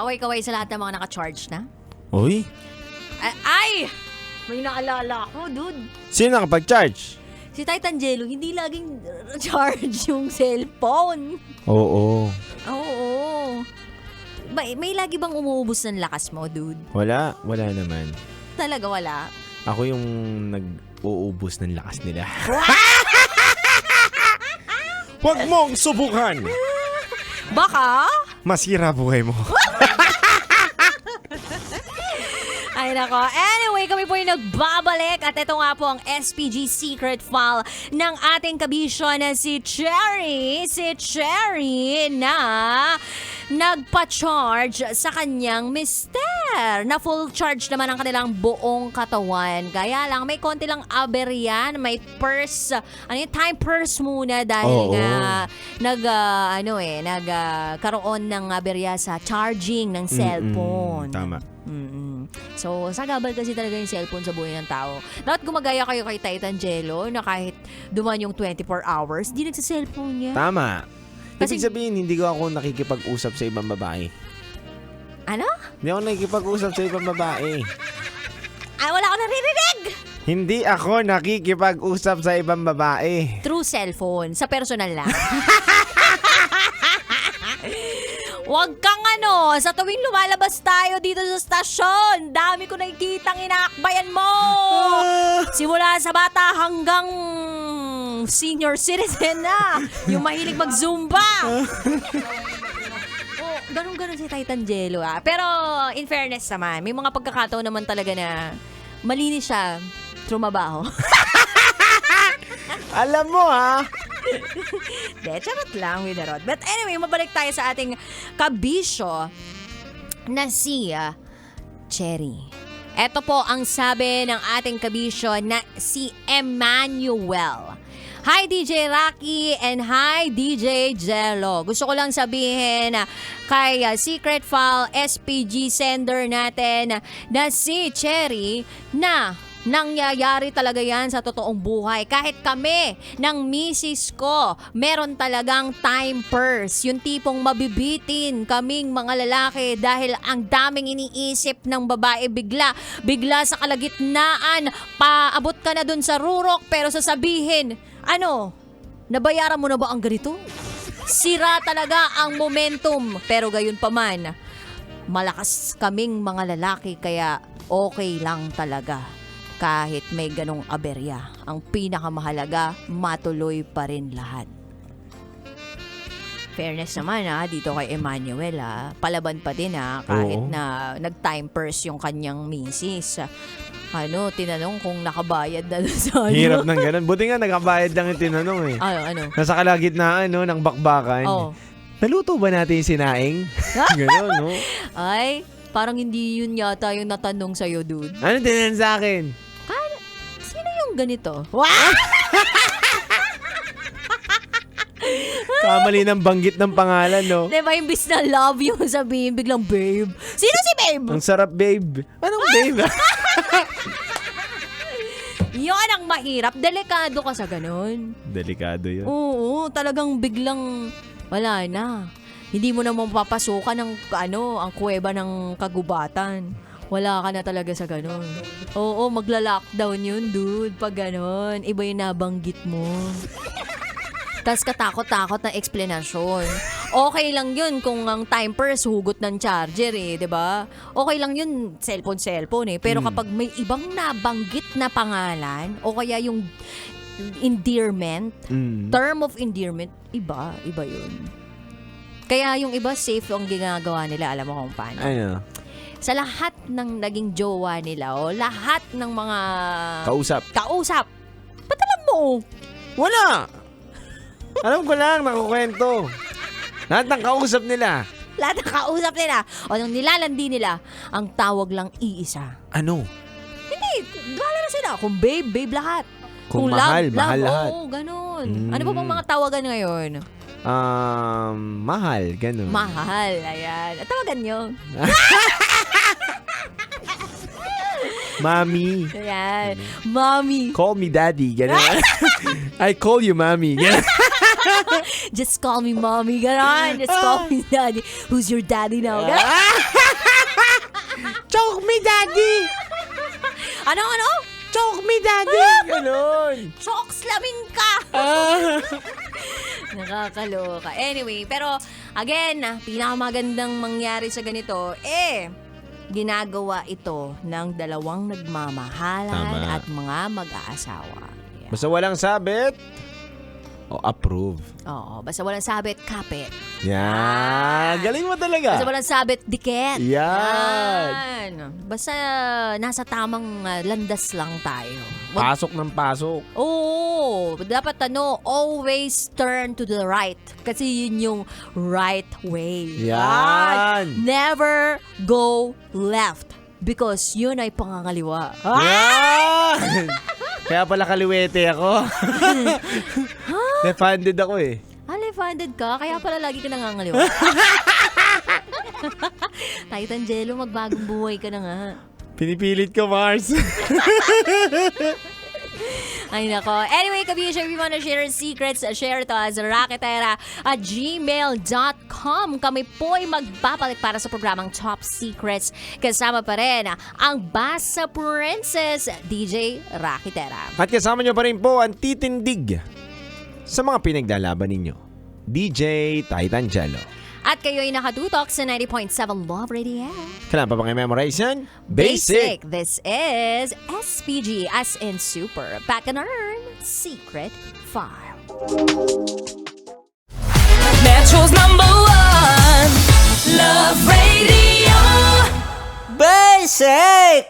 kaway-kaway sa lahat ng mga naka-charge na. Uy, Ay! May naalala ko, dude. sino nakapag-charge? Si Titan Jello, hindi laging charge yung cellphone. Oo. Oo. May lagi bang umuubos ng lakas mo, dude? Wala naman. Talaga wala. Ako yung nag-uubos ng lakas nila. Huwag mong subukan! Baka? Masira buhay mo. Ay nako. Anyway, kami po yung nagbabalik at ito nga po ang SPG secret file ng ating kabisyo na si Cherry. Si Cherry na nagpa-charge sa kanyang mister. Na full charge naman ang kanilang buong katawan. Kaya lang, may konti lang aberyan. May purse. Time purse muna dahil Oo. nga nagkaroon ng aberya sa charging ng cellphone. Tama. So, sagabal kasi talaga yung cellphone sa buhay ng tao. Dapat gumagaya kayo kay Titan Jello na kahit duman yung 24 hours, di nagsa-cellphone niya. Tama. Kasi- Ibig sabihin, hindi ko ako nakikipag-usap sa ibang babae. Ano? Hindi ako nakikipag-usap sa ibang babae. Ay, wala ako naririnig! Hindi ako nakikipag-usap sa ibang babae. Through cellphone, sa personal lang. Huwag kang sa tuwing lumalabas tayo dito sa stasyon, dami ko nakikitang inaakbayan mo. Simula sa bata hanggang senior citizen na, yung mahilig mag-zumba. Ganun-ganun si Titan Jello Pero in fairness naman, may mga pagkakataon naman talaga na malinis siya trumabaho. Alam mo ha? De, charot lang, Winarod. But anyway, mabalik tayo sa ating kabisyo na si Cherry. Ito po ang sabi ng ating kabisyo na si Emmanuel. Hi DJ Rocky and hi DJ Jello. Gusto ko lang sabihin kay Secret File SPG sender natin na si Cherry na nangyayari talaga yan sa totoong buhay. Kahit kami ng misis ko, meron talagang time purse. Yung tipong mabibitin kaming mga lalaki dahil ang daming iniisip ng babae bigla sa kalagitnaan. Paabot ka na dun sa rurok pero sasabihin, nabayaran mo na ba ang ganito? Sira talaga ang momentum. Pero gayon pa man, malakas kaming mga lalaki kaya okay lang talaga. Kahit may ganong aberya, ang pinakamahalaga, matuloy pa rin lahat. Fairness naman dito kay Emmanuel palaban pa din kahit Oo. na nag-time purse yung kanyang misis. Tinanong kung nakabayad na sa Hirap ng ganun. Buti nga nakabayad lang yung tinanong eh. Ano? Nasa kalagitnaan ng bakbakan. Oh. Naluto ba natin yung sinaing? Ganun, no? Ay, parang hindi yun yata yung natanong sa'yo, dude. Ano tinanong sa akin? Sino yung ganito? Kamali ng banggit ng pangalan, no? Diba, imbis na love yung sabihin, biglang babe. Sino si babe? Ang sarap, babe. Anong babe? Yun ang mahirap. Delikado ka sa ganun. Delikado yun. Oo, talagang biglang wala na. Hindi mo na mapapasukan ang kuweba ng kagubatan. Wala ka na talaga sa ganun. Oo, magla-lockdown yun, dude. Pag ganun, iba yung nabanggit mo. Tas katakot-takot na explanation. Okay lang yun kung ang time purse hugot ng charger diba? Okay lang yun cellphone Pero kapag may ibang nabanggit na pangalan o kaya yung endearment, term of endearment, iba yun. Kaya yung iba safe ang ginagawa nila, alam mo kung paano. Ano? Sa lahat ng naging jowa nila o lahat ng mga Kausap. Ba't alam mo? Wala! Alam ko lang, nakukwento. Lahat ng kausap nila. Lahat ng kausap nila o nung nilalandi nila, ang tawag lang iisa. Ano? Hindi, bahala na sila. Kung babe lahat. Kung mahal, mahal lahat. Oo, ganun. Ano ba bang mga tawagan ngayon? Mahal, ganun. Mahal, ayan. At tawagan nyo. Mami. Ayan. Mommy. Call me daddy. Ganun. I call you mommy. Ganun. Just call me mommy, ganon. Just call me daddy. Who's your daddy now? Ganon. Choke me, daddy! Ano? Choke me, daddy! Ganon. Chokes laming ka! Ah. Nakakaloka. Anyway, pero again, pinakamagandang mangyari sa ganito, ginagawa ito ng dalawang nagmamahalan Tama. at mga mag-aasawa. Yeah. Basta walang sabit, o approve. Oo, basta walang sabit, kapit. Yan. Galing mo talaga. Basta walang sabit, dikit. Yan. Basta nasa tamang landas lang tayo. Pasok ng pasok. Oo, dapat always turn to the right. Kasi yun yung right way. Yan. Never go left. Because yun ay pangangaliwa. Yan. Kaya pala kaliwete ako. Left-handed ako eh. Left-handed ka, kaya pala lagi ka nangangaliwa. Titan Jello, magbagong buhay ka na nga. Pinipilit ko, Mars. Ay nako. Anyway, kabisyo, if you wanna share secrets, share to us raketera@gmail.com. Kami po'y magbabalik para sa programang Top Secrets. Kasama pa rin ang Basa Princess, DJ Raketera. At kasama nyo pa rin po ang titindig sa mga pinaglalaban ninyo, DJ Titan Jello. At kayo'y nakatutok sa 90.7 Love Radio. Kailan pa bang i-memorize yan? Basic. This is SPG as in Super. Back and Earn Secret File. Metro's #1 Love Radio. Basic!